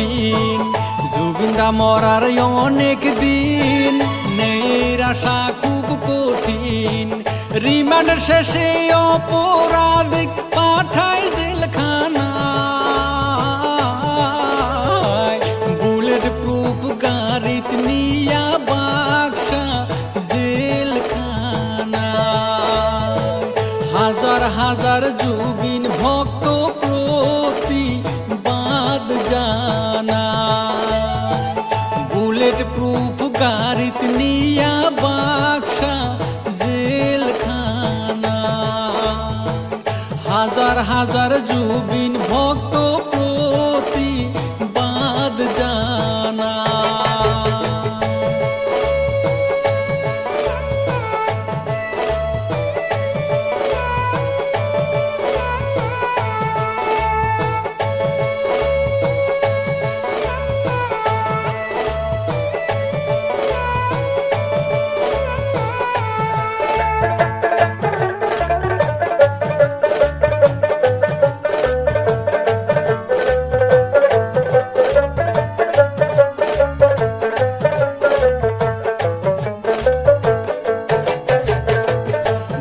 কঠিন, জুবিনদা মরার অনেক দিন, নিরাশা খুব কঠিন। রিমান্ড শেষে অপরাধী পাঠায় জেলখানায়, বুলেট প্রুফ গাড়িত নিয়া বাক্সা জেলখানায়। হাজার হাজার জুবিন ভক্ত প্রতিবাদ জানায়, বুলেট প্রুফ গাড়িত নিয়া বাক্সা জেলখানায়। হাজার হাজার জুবিন ভক্ত প্রতিবাদ জানায়।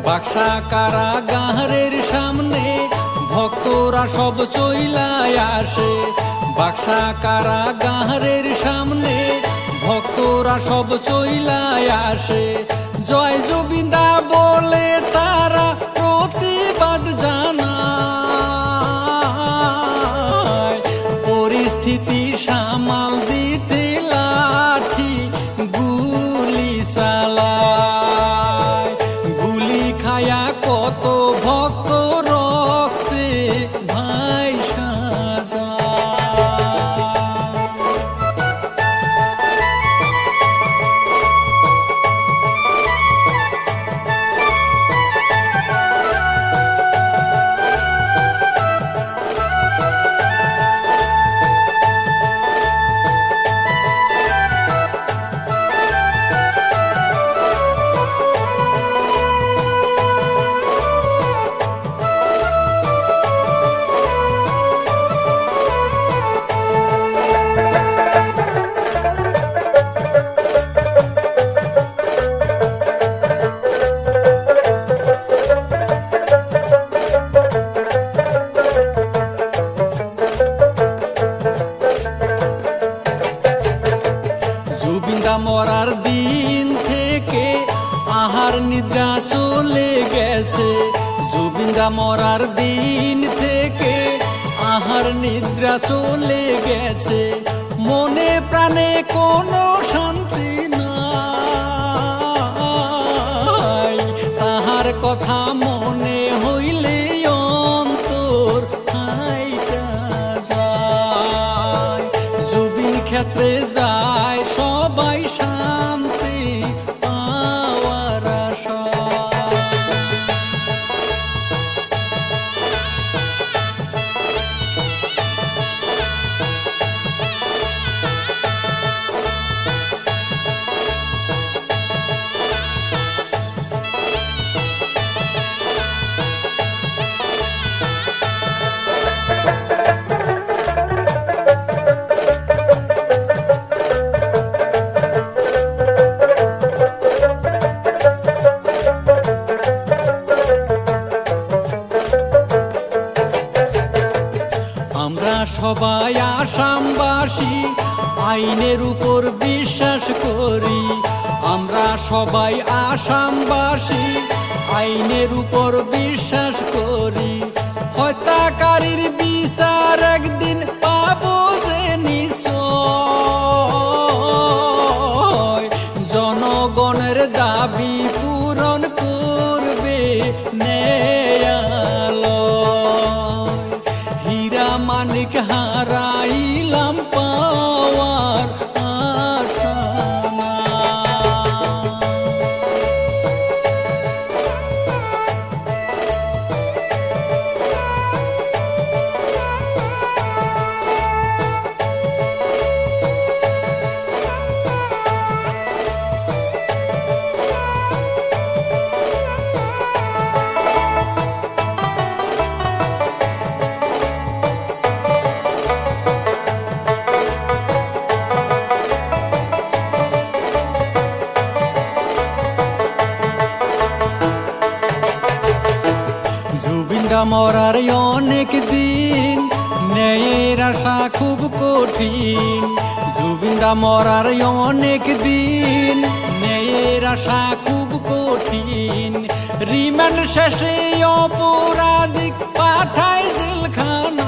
বাক্সা কারাগারের সামনে ভক্তরা সব চইলায় আসে, বাক্সা কারাগারের সামনে ভক্তরা সব চইলায় আসে। জয় জুবিনদা বলে তারা প্রতিবাদ জানায়, পরিস্থিতি সামাল দিতে লাঠি গুলি চালায়। গুলি খায়া কত ভক্ত রক্তে ভাইসা যায়। জুবিনদা মরার দিন থেকে আহার নিদ্রা চলে গেছে, জুবিনদা মরার দিন থেকে আহার নিদ্রা চলে গেছে। মনে প্রাণে কোনো শান্তি নাই, তাহার কথা মনে হইলে অন্তর হাইটা যায়। জুবিন ক্ষেত্রে যায় সবাই শান্তি পাওয়ার আশায়। আমরা সবাই আসামবাসী আইনের উপর বিশ্বাস করি, আমরা সবাই আসামবাসী আইনের উপর বিশ্বাস করি। হত্যাকারীর বিচার একদিন পাবো যে নিশ্চয়, জনগণের দাবি পূরণ করবে ন্যায়ালয়। হীরা মানিক হারাইলাম পাওয়ার আশা নাই। জুবিনদা মরার অনেক দিন, ন্যায়ের আশা খুব কঠিন। জুবিনদা মরার অনেক দিন, ন্যায়ের আশা খুব কঠিন। রিমান্ড শেষে অপরাধী পাঠায় জেলখানায়,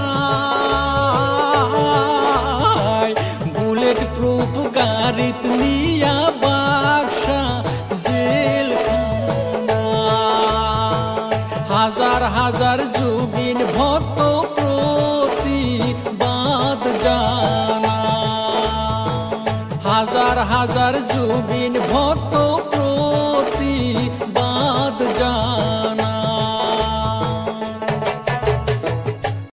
বুলেট প্রুফ গাড়িত নিয়া বাক্সা জেলখানায়। হাজার হাজার জুবিন ভক্ত প্রতিবাদ জানায়, হাজার হাজার জুবিন ভক্ত